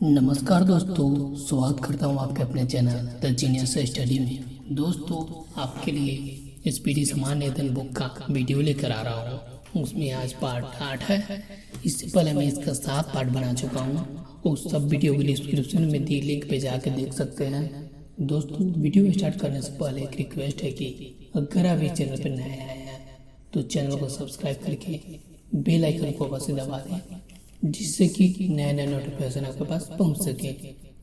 नमस्कार दोस्तों, स्वागत करता हूँ आपके अपने चैनल द जीनियस स्टडी में। दोस्तों, आपके लिए स्पीडी समान निधन बुक का वीडियो लेकर आ रहा हूँ। उसमें आज पार्ट 8 है। इससे पहले मैं इसका 7 पार्ट बना चुका हूँ। उस सब वीडियो के डिस्क्रिप्शन में दी लिंक पे जाकर देख सकते हैं। दोस्तों, वीडियो स्टार्ट करने से पहले एक रिक्वेस्ट है कि अगर आप इस चैनल पर नए आए हैं तो चैनल को सब्सक्राइब करके बेल आइकन को अवश्य दबा दें, जिससे कि नए नए नोटिफिकेशन आपके पास पहुंच सके।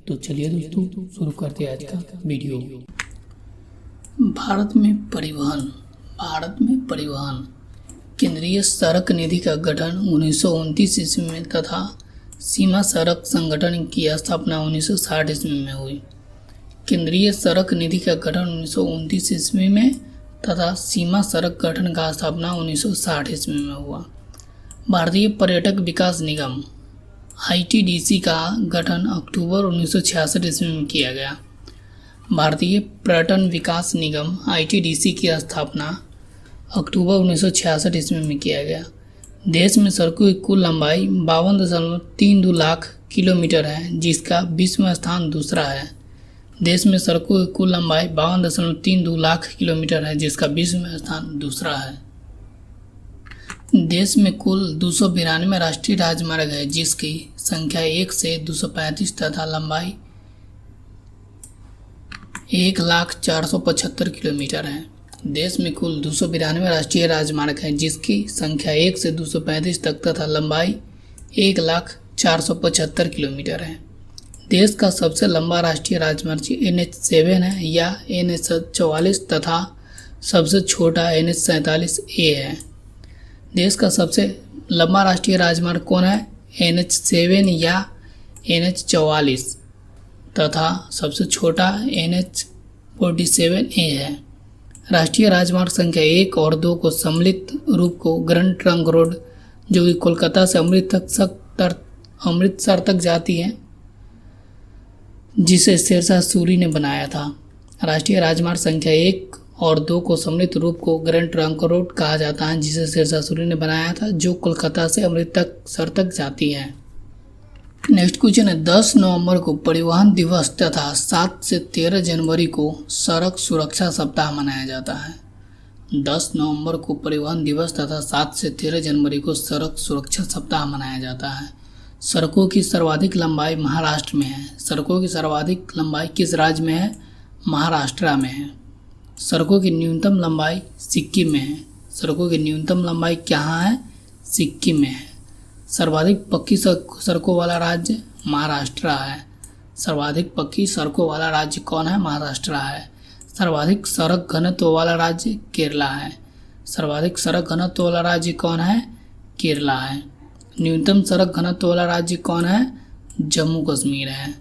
तो चलिए दोस्तों, शुरू करते हैं आज का वीडियो। भारत में परिवहन केंद्रीय सड़क निधि का गठन 1929 ईस्वी में तथा सीमा सड़क संगठन की स्थापना 1960 ईस्वी में हुई। केंद्रीय सड़क निधि का गठन 1929 ईस्वी में तथा सीमा सड़क गठन का स्थापना 1960 ईस्वी में हुआ। भारतीय पर्यटक विकास निगम ITDC का गठन अक्टूबर 1966 ईस्वी में किया गया। भारतीय पर्यटन विकास निगम ITDC की स्थापना अक्टूबर 1966 ईस्वी में किया गया। देश में सड़कों की कुल लंबाई 52.32 लाख किलोमीटर है, जिसका विश्व में स्थान दूसरा है। देश में सड़कों की कुल लंबाई 52.32 लाख किलोमीटर है, जिसका विश्व में स्थान दूसरा है। देश में कुल 292 राष्ट्रीय राजमार्ग है, जिसकी संख्या 1 से 235 तथा लंबाई 1,04,75 किलोमीटर है। देश में कुल 292 राष्ट्रीय राजमार्ग है, जिसकी संख्या 1 से 235 तक तथा लंबाई 1,04,75 किलोमीटर है। देश का सबसे लंबा राष्ट्रीय राजमार्ग NH7 है या NH44 तथा सबसे छोटा NH47A है। देश का सबसे लंबा राष्ट्रीय राजमार्ग कौन है? NH7 या NH44 तथा सबसे छोटा NH47A है। राष्ट्रीय राजमार्ग संख्या 1 और 2 को सम्मिलित रूप को ग्रैंड ट्रंक रोड, जो कि कोलकाता से अमृतसर तक जाती है, जिसे शेरशाह सूरी ने बनाया था। राष्ट्रीय राजमार्ग संख्या 1 और 2 को सम्मिलित रूप को ग्रैंड ट्रंक रोड कहा जाता है, जिसे शेरशाह सूरी ने बनाया था, जो कोलकाता से अमृतसर तक जाती है। नेक्स्ट क्वेश्चन है, 10 नवंबर को परिवहन दिवस तथा 7 से 13 जनवरी को सड़क सुरक्षा सप्ताह मनाया जाता है। 10 नवंबर को परिवहन दिवस तथा 7 से 13 जनवरी को सड़क सुरक्षा सप्ताह मनाया जाता है। सड़कों की सर्वाधिक लंबाई महाराष्ट्र में है। सड़कों की सर्वाधिक लंबाई किस राज्य में है? महाराष्ट्र में है। सड़कों की न्यूनतम लंबाई सिक्किम में है। सड़कों की न्यूनतम लंबाई कहाँ है? सिक्किम में है। सर्वाधिक पक्की सड़कों वाला राज्य महाराष्ट्र है। सर्वाधिक पक्की सड़कों वाला राज्य कौन है? महाराष्ट्र है। सर्वाधिक सड़क घनत्व वाला राज्य केरला है। सर्वाधिक सड़क घनत्व वाला राज्य कौन है? केरला है। न्यूनतम सड़क घनत्व वाला राज्य कौन है? जम्मू कश्मीर है।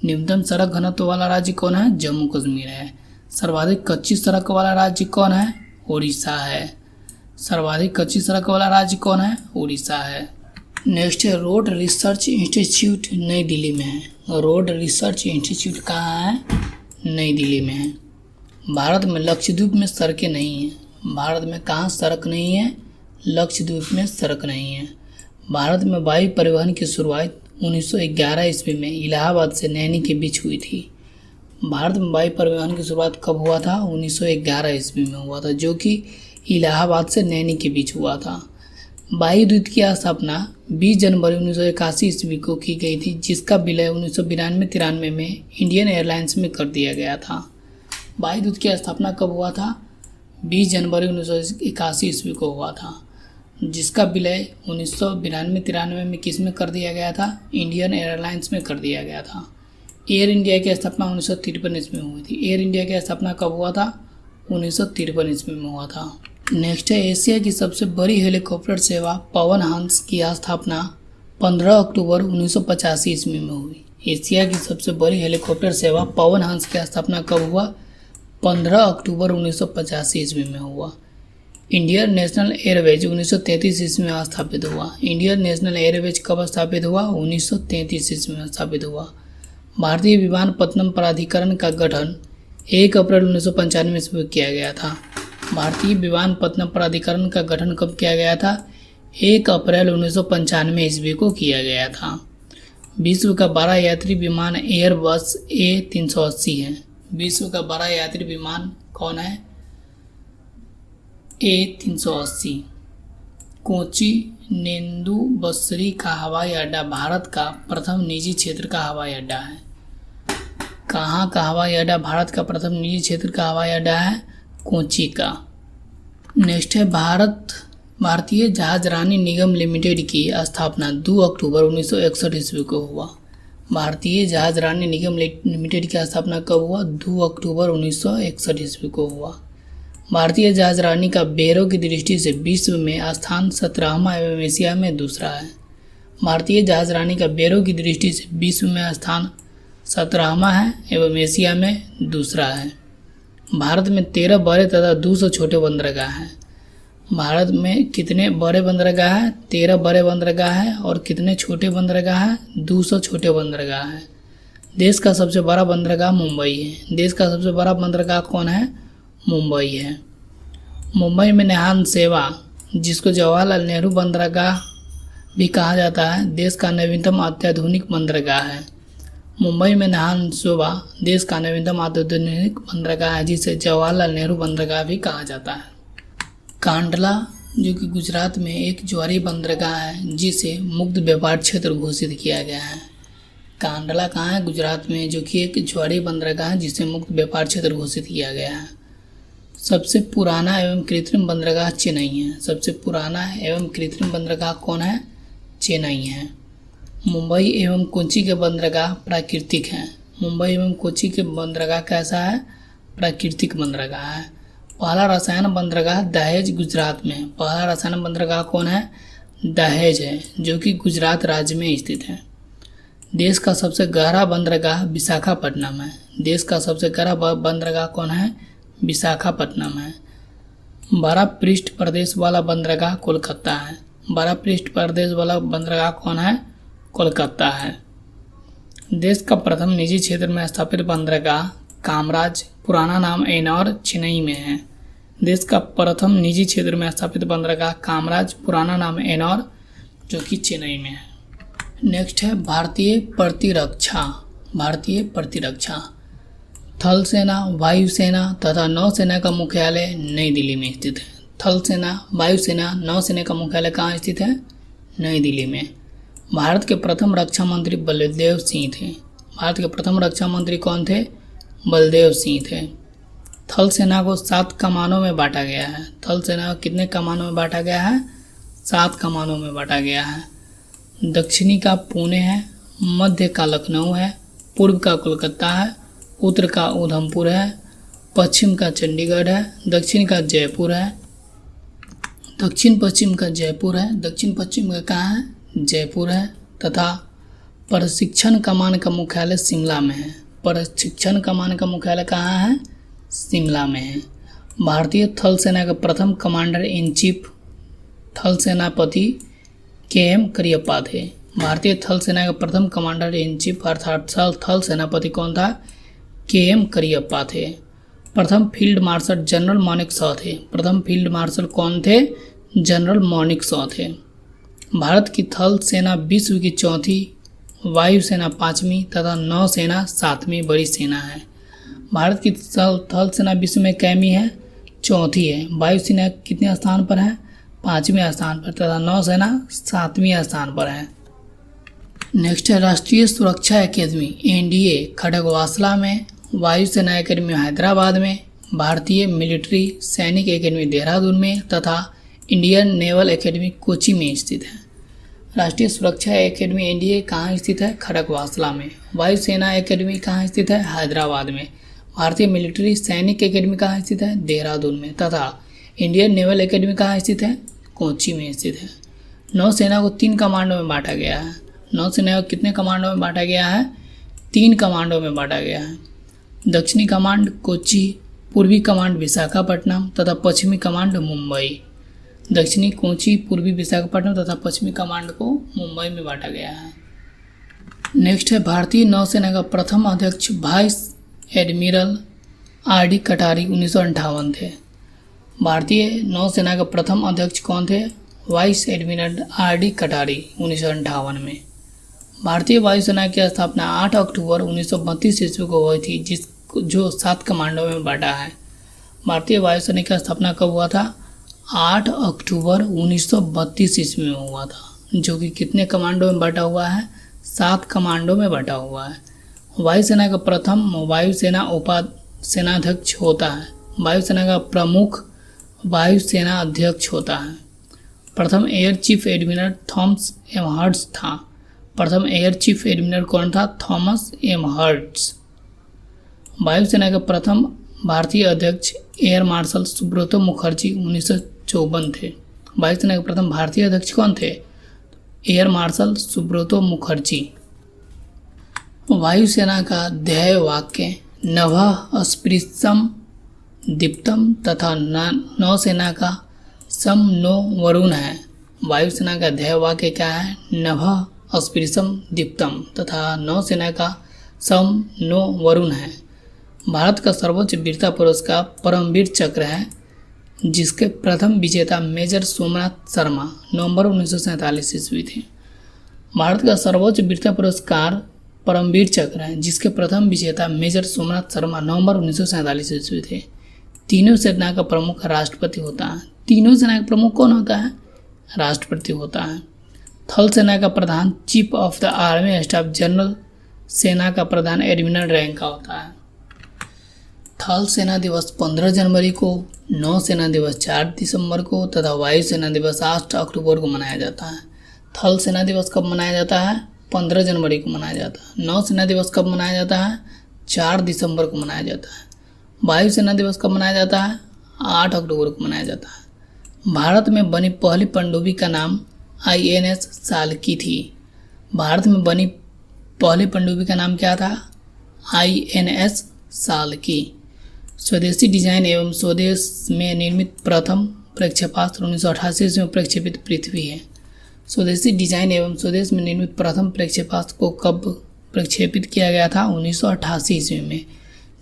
न्यूनतम सड़क घनत्व वाला राज्य कौन है? जम्मू कश्मीर है। सर्वाधिक कच्ची सड़क वाला राज्य कौन है? उड़ीसा है। सर्वाधिक कच्ची सड़क वाला राज्य कौन है? उड़ीसा है। नेक्स्ट है, रोड रिसर्च इंस्टीट्यूट नई दिल्ली में है। रोड रिसर्च इंस्टीट्यूट कहाँ है? नई दिल्ली में है। भारत में लक्षद्वीप में सड़कें नहीं हैं। भारत में कहाँ सड़क नहीं है? लक्षद्वीप में सड़क नहीं है। भारत में वायु परिवहन की शुरुआत 1911 ईस्वी में इलाहाबाद से नैनी के बीच हुई थी। भारत में वायु परिवहन की शुरुआत कब हुआ था? 1911 ईस्वी में हुआ था, जो कि इलाहाबाद से नैनी के बीच हुआ था। वायु दूत की स्थापना 20 जनवरी 1981 ईस्वी को की गई थी, जिसका विलय 1992-93 में इंडियन एयरलाइंस में कर दिया गया था। वायु दूत की स्थापना कब हुआ था? 20 जनवरी 1981 ईस्वी को हुआ था, जिसका विलय 1992-93 में किस में कर दिया गया था? इंडियन एयरलाइंस में कर दिया गया था। एयर इंडिया की स्थापना 1953 ईस्वी में हुई थी। एयर इंडिया की स्थापना कब हुआ था? 1953 ईस्वी में हुआ था। नेक्स्ट है, एशिया की सबसे बड़ी हेलीकॉप्टर सेवा पवन हंस की स्थापना 15 अक्टूबर 1985 ईस्वी में हुई। एशिया की सबसे बड़ी हेलीकॉप्टर सेवा पवन हंस की स्थापना कब हुआ? 15 अक्टूबर 1985 ईस्वी में हुआ। इंडियन नेशनल एयरवेज 1933 ईस्वी में स्थापित हुआ। इंडियन नेशनल एयरवेज कब स्थापित हुआ? 1933 ईस्वी में स्थापित हुआ। भारतीय विमानपत्तनम प्राधिकरण का गठन 1 अप्रैल 1995 ईस्वी में किया गया था। भारतीय विमानपत्तनम प्राधिकरण का गठन कब किया गया था? 1 अप्रैल 1995 ईस्वी को किया गया था। विश्व का बड़ा यात्री विमान एयरबस A380 है। विश्व का बड़ा यात्री विमान कौन है? A380। कोची नेंदु बसरी का हवाई अड्डा भारत का प्रथम निजी क्षेत्र का हवाई अड्डा है। कहाँ का हवाई अड्डा भारत का प्रथम निजी क्षेत्र का हवाई अड्डा है? कोची का। नेक्स्ट है भारतीय जहाज रानी निगम लिमिटेड की स्थापना 2 अक्टूबर 1961 ईस्वी को हुआ। भारतीय जहाज रानी निगम लिमिटेड की स्थापना कब हुआ? 2 अक्टूबर 1961 ईस्वी को हुआ। भारतीय जहाज रानी का बेरों की दृष्टि से विश्व में स्थान 17वां एवं एशिया में दूसरा है। भारतीय जहाज रानी का बेरों की दृष्टि से विश्व में स्थान 17वां है एवं एशिया में दूसरा है। भारत में 13 बड़े तथा 200 छोटे बंदरगाह हैं। भारत में कितने बड़े बंदरगाह हैं? 13 बड़े बंदरगाह हैं। और कितने छोटे बंदरगाह हैं? 200 छोटे बंदरगाह हैं। देश का सबसे बड़ा बंदरगाह मुंबई है। देश का सबसे बड़ा बंदरगाह कौन है? मुंबई है। मुंबई में नेहान सेवा, जिसको जवाहरलाल नेहरू बंदरगाह भी कहा जाता है, देश का नवीनतम अत्याधुनिक बंदरगाह है। मुंबई में नेहान सेवा देश का नवीनतम अत्याधुनिक बंदरगाह है, जिसे जवाहरलाल नेहरू बंदरगाह भी कहा जाता है। कांडला, जो कि गुजरात में एक ज्वारी बंदरगाह है, जिसे मुक्त व्यापार क्षेत्र घोषित किया गया है। कांडला कहाँ है? गुजरात में, जो कि एक ज्वारी बंदरगाह है जिसे मुक्त व्यापार क्षेत्र घोषित किया गया है। सबसे पुराना एवं कृत्रिम बंदरगाह चेन्नई है। सबसे पुराना एवं कृत्रिम बंदरगाह कौन है? चेन्नई है। मुंबई एवं कोच्चि के बंदरगाह प्राकृतिक हैं। मुंबई एवं कोच्चि के बंदरगाह कैसा है? प्राकृतिक बंदरगाह है। पहला रसायन बंदरगाह दहेज गुजरात में। पहला रसायन बंदरगाह कौन है? दहेज है, जो कि गुजरात राज्य में स्थित है। देश का सबसे गहरा बंदरगाह विशाखापट्टनम है। देश का सबसे गहरा बंदरगाह कौन है? विशाखापट्टनम है। बड़ा पृष्ठ प्रदेश वाला बंदरगाह कोलकाता है। बड़ा पृष्ठ प्रदेश वाला बंदरगाह कौन है? कोलकाता है। देश का प्रथम निजी क्षेत्र में स्थापित बंदरगाह कामराज, पुराना नाम एनौर, चेन्नई में है। देश का प्रथम निजी क्षेत्र में स्थापित बंदरगाह कामराज, पुराना नाम एनौर, जो कि चेन्नई में है। नेक्स्ट है भारतीय प्रतिरक्षा। भारतीय प्रतिरक्षा थल सेना, वायुसेना तथा नौसेना का मुख्यालय नई दिल्ली में स्थित है। थल सेना, वायुसेना, नौसेना का मुख्यालय कहाँ स्थित है? नई दिल्ली में। भारत के प्रथम रक्षा मंत्री बलदेव सिंह थे। भारत के प्रथम रक्षा मंत्री कौन थे? बलदेव सिंह थे। थल सेना को 7 कमानों में बांटा गया है। थल सेना को कितने कमानों में बांटा गया है? 7 कमानों में बांटा गया है। दक्षिणी का पुणे है, मध्य का लखनऊ है, पूर्व का कोलकाता है, उत्तर का उधमपुर है, पश्चिम का चंडीगढ़ है, दक्षिण का जयपुर है, दक्षिण पश्चिम का जयपुर है, दक्षिण पश्चिम का कहाँ है? जयपुर है, तथा प्रशिक्षण कमान का मुख्यालय शिमला में है। प्रशिक्षण कमान का मुख्यालय कहाँ है? शिमला में है। भारतीय थल सेना का प्रथम कमांडर इन चीफ थल सेनापति KM करियप्पा थे। भारतीय थल सेना का प्रथम कमांडर इन चीफ अर्थात थल सेनापति कौन था? KM करियप्पा थे। प्रथम field marshal general Manek Shaw थे। प्रथम फील्ड मार्शल कौन थे? जनरल मानेक शॉ थे। भारत की थल सेना विश्व की चौथी, वायुसेना 5वीं तथा नौसेना 7वीं बड़ी सेना है। भारत की थल सेना विश्व में कैमी है? चौथी है। वायुसेना कितने स्थान पर है? 5वें स्थान पर, तथा नौसेना 7वें स्थान पर है। नेक्स्ट है राष्ट्रीय सुरक्षा एकेडमी NDA खड़गवासला में, वायुसेना एकेडमी हैदराबाद में, भारतीय मिलिट्री सैनिक एकेडमी देहरादून में तथा इंडियन नेवल एकेडमी कोची में स्थित है। राष्ट्रीय सुरक्षा एकेडमी NDA कहाँ स्थित है? खड़गवासला में। वायुसेना एकेडमी कहाँ स्थित है? हैदराबाद में। भारतीय मिलिट्री सैनिक एकेडमी कहाँ स्थित है? देहरादून में। तथा इंडियन नेवल एकेडमी कहाँ स्थित है? कोची में स्थित है। नौसेना को 3 कमांडों में बांटा गया है। नौसेना को कितने कमांडों में बांटा गया है? 3 कमांडों में बांटा गया है। दक्षिणी कमांड कोची, पूर्वी कमांड विशाखापट्टनम तथा पश्चिमी कमांड मुंबई। दक्षिणी कोची, पूर्वी विशाखापट्टनम तथा पश्चिमी कमांड को मुंबई में बांटा गया है। नेक्स्ट है भारतीय नौसेना का प्रथम अध्यक्ष वाइस एडमिरल RD कटारी 1958 थे। भारतीय नौसेना का प्रथम अध्यक्ष कौन थे? वाइस एडमिरल RD कटारी 1958 में। भारतीय वायुसेना की स्थापना 8 अक्टूबर 1932 ईस्वी को हुई थी, जो 7 कमांडों में बटा है। भारतीय वायुसेना की स्थापना कब हुआ था? 8 अक्टूबर 1932 ईस्वी में हुआ था, जो कि कितने कमांडों में बटा हुआ है? 7 कमांडों में बटा हुआ है। वायुसेना का प्रथम वायुसेना उपासेनाध्यक्ष होता है। वायुसेना का प्रमुख वायुसेना अध्यक्ष होता है। प्रथम air chief admiral Thomas M Hertz था। प्रथम एयर चीफ एडमिरल कौन था? Thomas M Hertz. वायुसेना के प्रथम भारतीय अध्यक्ष एयर मार्शल सुब्रतो मुखर्जी 1954 थे। वायुसेना के प्रथम भारतीय अध्यक्ष कौन थे? Air marshal Subroto Mukherjee. वायुसेना का ध्येय वाक्य नभः स्पृशं दीप्तम तथा नौसेना का सम नो वरुण है। वायुसेना का ध्येय वाक्य क्या है? नभः स्पृशं दीप्तम तथा नौसेना का सम नो वरुण है। भारत का सर्वोच्च वीरता पुरस्कार परमवीर चक्र है, जिसके प्रथम विजेता मेजर सोमनाथ शर्मा नवंबर 1947 ईस्वी थे। भारत का सर्वोच्च वीरता पुरस्कार परमवीर चक्र है, जिसके प्रथम विजेता मेजर सोमनाथ शर्मा नवंबर 1947 ईस्वी थे। तीनों सेना का प्रमुख राष्ट्रपति होता है। तीनों सेना का प्रमुख कौन होता है? राष्ट्रपति होता है। थल सेना का प्रधान chief of the army staff general, सेना का प्रधान एडमिरल रैंक का होता है। थल सेना दिवस 15 जनवरी को, नौ सेना दिवस 4 दिसंबर को तथा वायु सेना दिवस 8 अक्टूबर को मनाया जाता है। थल सेना दिवस कब मनाया जाता है? 15 जनवरी को मनाया जाता है। नौ सेना दिवस कब मनाया जाता है? 4 दिसंबर को मनाया जाता है। वायु सेना दिवस कब मनाया जाता है? 8 अक्टूबर को मनाया जाता है। भारत में बनी पहली पनडुब्बी का नाम INS साल्की थी। भारत में बनी पहली पनडुब्बी का नाम क्या था? INS साल्की। स्वदेशी डिजाइन एवं स्वदेश में निर्मित प्रथम प्रक्षेपास्त्र 1988 में प्रक्षेपित पृथ्वी है। स्वदेशी डिजाइन एवं स्वदेश में निर्मित प्रथम प्रक्षेपास्त्र को कब प्रक्षेपित किया गया था? 1988 ईस्वी में,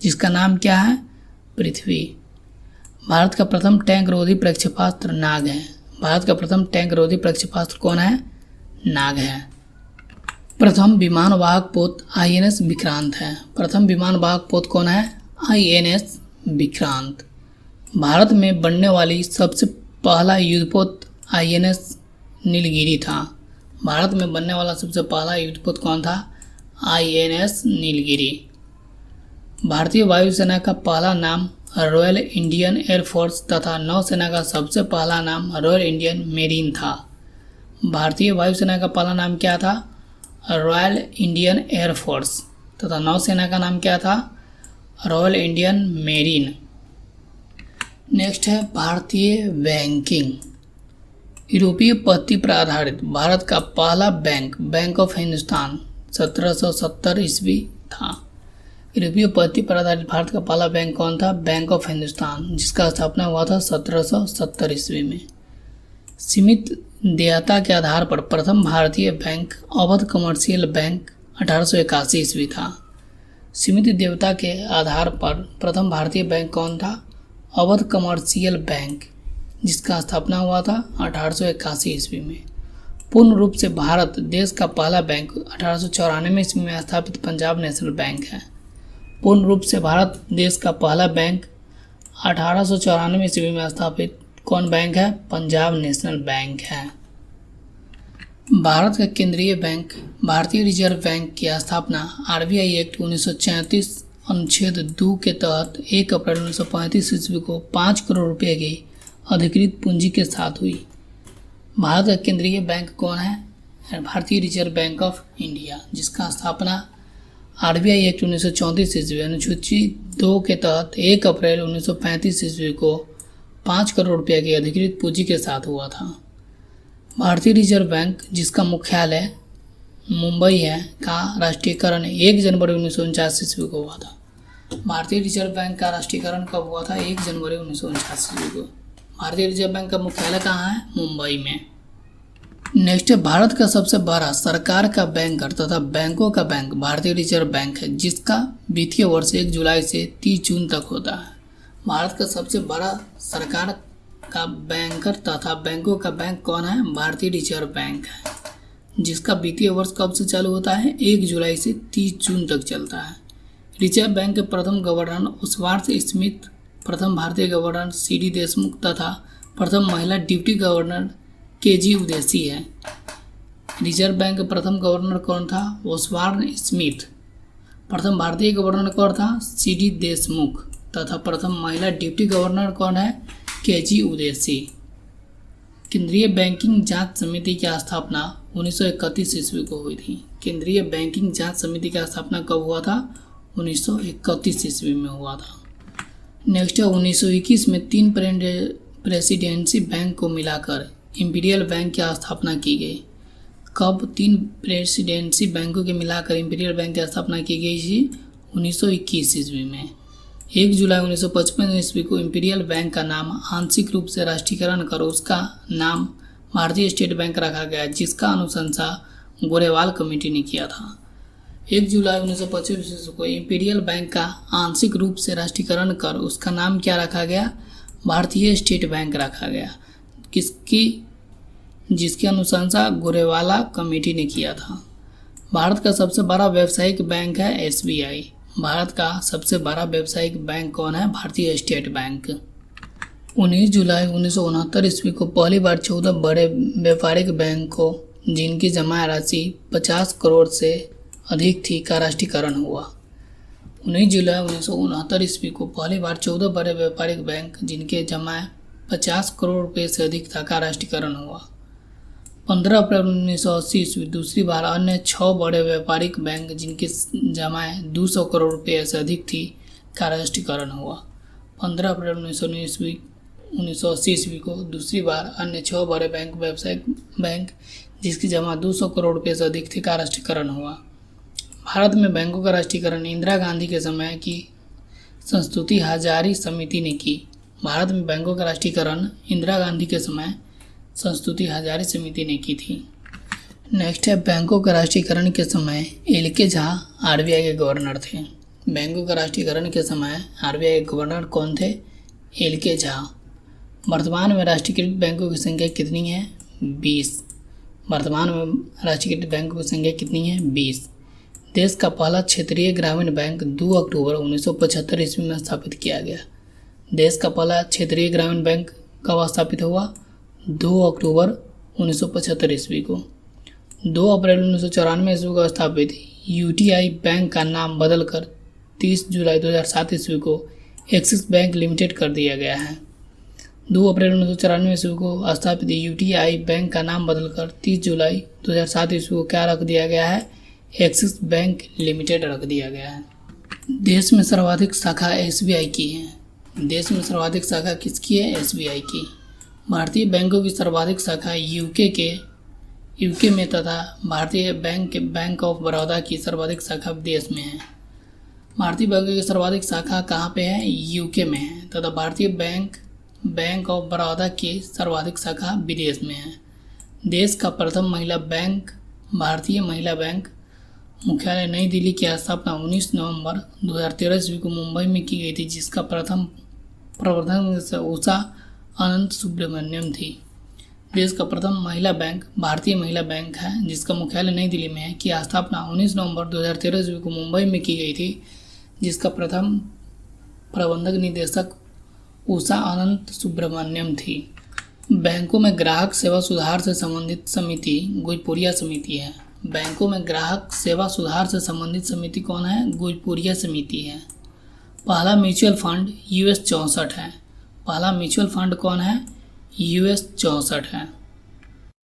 जिसका नाम क्या है? पृथ्वी। भारत का प्रथम टैंक रोधी प्रक्षेपास्त्र नाग है। भारत का प्रथम टैंक रोधी प्रक्षेपास्त्र कौन है? नाग है। प्रथम विमान वाहक पोत INS विक्रांत है। प्रथम विमान वाहक पोत कौन है? INS विक्रांत। भारत में बनने वाली सबसे पहला युद्धपोत INS नीलगिरी था। भारत में बनने वाला सबसे पहला युद्धपोत कौन था? INS नीलगिरी। भारतीय वायुसेना का पहला नाम रॉयल इंडियन एयरफोर्स तथा नौसेना का सबसे पहला नाम रॉयल इंडियन मेरीन था। भारतीय वायुसेना का पहला नाम क्या था? रॉयल इंडियन एयरफोर्स तथा नौसेना का नाम क्या था? Royal Indian marine. नेक्स्ट है भारतीय बैंकिंग। यूरोपीय पद्धति पर आधारित भारत का पहला बैंक ऑफ हिंदुस्तान 1770 ईस्वी था। यूरोपीय पद्धति पर आधारित भारत का पहला बैंक कौन था? बैंक ऑफ हिंदुस्तान, जिसका स्थापना हुआ था 1770 ईस्वी में। सीमित देयता के आधार पर प्रथम भारतीय बैंक अवध कमर्शियल बैंक 1881 ईस्वी था। सीमित देयता के आधार पर प्रथम भारतीय बैंक कौन था? अवध कमर्शियल बैंक, जिसका स्थापना हुआ था 1881 ईस्वी में। पूर्ण रूप से भारत देश का पहला बैंक 1894 ईस्वी में स्थापित पंजाब नेशनल बैंक है। पूर्ण रूप से भारत देश का पहला बैंक 1894 ईस्वी में स्थापित कौन बैंक है? पंजाब नेशनल बैंक है। भारत का केंद्रीय बैंक भारतीय रिजर्व बैंक की स्थापना RBI एक्ट 1934 अनुच्छेद 2 के तहत 1 अप्रैल 1935 ईस्वी को 5 करोड़ रुपए की अधिकृत पूंजी के साथ हुई। भारत का केंद्रीय बैंक कौन है? भारतीय रिजर्व बैंक ऑफ इंडिया, जिसका स्थापना RBI एक्ट 1934 ईस्वी अनुसूची 2 के तहत 1 अप्रैल 1935 ईस्वी को 5 करोड़ रुपये की अधिकृत पूंजी के साथ हुआ था। भारतीय रिजर्व बैंक, जिसका मुख्यालय मुंबई है, का राष्ट्रीयकरण 1 जनवरी 1949 ईस्वी को हुआ था। भारतीय रिजर्व बैंक का राष्ट्रीयकरण कब हुआ था? 1 जनवरी 1949 ईस्वी को। भारतीय रिजर्व बैंक का मुख्यालय कहाँ है? मुंबई में। नेक्स्ट है भारत का सबसे बड़ा सरकार का बैंकर तथा बैंकों का बैंक भारतीय रिजर्व बैंक है, जिसका वित्तीय वर्ष 1 जुलाई से 30 जून तक होता है। भारत का सबसे बड़ा सरकार का बैंकर तथा बैंकों का बैंक कौन है? भारतीय रिजर्व बैंक है, जिसका वित्तीय वर्ष कब से चालू होता है? 1 जुलाई से 30 जून तक चलता है। रिजर्व बैंक के प्रथम गवर्नर ओस्वाल्ड स्मिथ, प्रथम भारतीय गवर्नर सी.डी. देशमुख तथा प्रथम महिला डिप्टी गवर्नर के.जी. उदेसी है। रिजर्व बैंक के प्रथम गवर्नर कौन था? Oswald Smith. प्रथम भारतीय गवर्नर कौन था? सी.डी. देशमुख तथा प्रथम महिला डिप्टी गवर्नर कौन है? के.जी. उदेसी। केंद्रीय बैंकिंग जांच समिति की स्थापना 1931 ईस्वी को हुई थी। केंद्रीय बैंकिंग जांच समिति की स्थापना कब हुआ था? 1931 ईस्वी में हुआ था। नेक्स्ट है 1921 में 3 प्रेसिडेंसी बैंक को मिलाकर इंपीरियल बैंक की स्थापना की गई। कब 3 प्रेसिडेंसी बैंकों के मिलाकर इंपीरियल बैंक की स्थापना की गई थी? 1921 ईस्वी में। 1 जुलाई 1955 ईस्वी को इंपीरियल बैंक का नाम आंशिक रूप से राष्ट्रीयकरण कर उसका नाम भारतीय स्टेट बैंक रखा गया, जिसका अनुशंसा गोरेवाल कमेटी ने किया था। 1 जुलाई 1955 ईस्वी को इंपीरियल बैंक का आंशिक रूप से राष्ट्रीयकरण कर उसका नाम क्या रखा गया? भारतीय स्टेट बैंक रखा गया, जिसकी अनुशंसा गोरेवाला कमेटी ने किया था। भारत का सबसे बड़ा व्यावसायिक बैंक है एसबीआई। भारत का सबसे बड़ा व्यावसायिक बैंक कौन है? भारतीय स्टेट बैंक। 19 जुलाई 1969 ईस्वी को पहली बार 14 बड़े व्यापारिक बैंकों जिनकी जमा राशि 50 करोड़ से अधिक थी का राष्ट्रीयकरण हुआ। 19 जुलाई 1969 ईस्वी को पहली बार 14 बड़े व्यापारिक बैंक जिनके जमा 50 करोड़ रुपये से अधिक था का राष्ट्रीयकरण हुआ। 15 अप्रैल 1980 ईस्वी दूसरी बार अन्य 6 बड़े व्यापारिक बैंक जिनकी जमाएं 200 करोड़ रुपये से अधिक थी का राष्ट्रीयकरण हुआ। 15 अप्रैल 1980 ईस्वी को दूसरी बार अन्य 6 बड़े व्यावसायिक बैंक जिसकी जमा 200 करोड़ रुपये से अधिक थी का राष्ट्रीयकरण हुआ। भारत में बैंकों का राष्ट्रीयकरण इंदिरा गांधी के समय की संस्तुति हजारी समिति ने की। भारत में बैंकों का राष्ट्रीयकरण इंदिरा गांधी के समय संस्तुति हजारी समिति ने की थी। नेक्स्ट है बैंकों के राष्ट्रीयकरण के समय एल.के. झा आरबीआई के गवर्नर थे। बैंकों के राष्ट्रीयकरण के समय आरबीआई के गवर्नर कौन थे? एल.के. झा। वर्तमान में राष्ट्रीयकृत बैंकों की संख्या कितनी है? 20। वर्तमान में राष्ट्रीयकृत बैंकों की संख्या कितनी है? 20। देश का पहला क्षेत्रीय ग्रामीण बैंक 2 अक्टूबर 1975 ईस्वी में स्थापित किया गया। देश का पहला क्षेत्रीय ग्रामीण बैंक कब स्थापित हुआ? 2 अक्टूबर 1975 ईस्वी को। 2 अप्रैल 1994 ईस्वी को स्थापित यूटीआई बैंक का नाम बदलकर 30 जुलाई 2007 ईस्वी को एक्सिस बैंक लिमिटेड कर दिया गया है। 2 अप्रैल 1994 ईस्वी को स्थापित यूटीआई बैंक का नाम बदलकर 30 जुलाई 2007 ईस्वी को क्या रख दिया गया है? एक्सिस बैंक लिमिटेड रख दिया गया है। देश में सर्वाधिक शाखा एसबीआई की है। देश में सर्वाधिक शाखा किसकी है? एसबीआई की। भारतीय बैंकों की सर्वाधिक शाखा यूके में तथा भारतीय बैंक ऑफ बड़ौदा की सर्वाधिक शाखा विदेश में है। भारतीय बैंकों की सर्वाधिक शाखा कहाँ पे है? यूके में है तथा भारतीय बैंक ऑफ बड़ौदा की सर्वाधिक शाखा विदेश में है। देश का प्रथम महिला बैंक भारतीय महिला बैंक मुख्यालय नई दिल्ली की स्थापना 19 नवंबर 2013 ईस्वी को मुंबई में की गई थी, जिसका प्रथम प्रबंधक उषा अनंत सुब्रमण्यम थी। देश का प्रथम महिला बैंक भारतीय महिला बैंक है, जिसका मुख्यालय नई दिल्ली में है, की स्थापना 19 नवंबर 2013 ईस्वी को मुंबई में की गई थी, जिसका प्रथम प्रबंधक निदेशक उषा अनंत सुब्रमण्यम थी। बैंकों में ग्राहक सेवा सुधार से संबंधित समिति गोजपुरिया समिति है। बैंकों में ग्राहक सेवा सुधार से संबंधित समिति कौन है? गोजपुरिया समिति है। पहला म्यूचुअल फंड US 64 है। पहला म्यूचुअल फंड कौन है? US 64 है।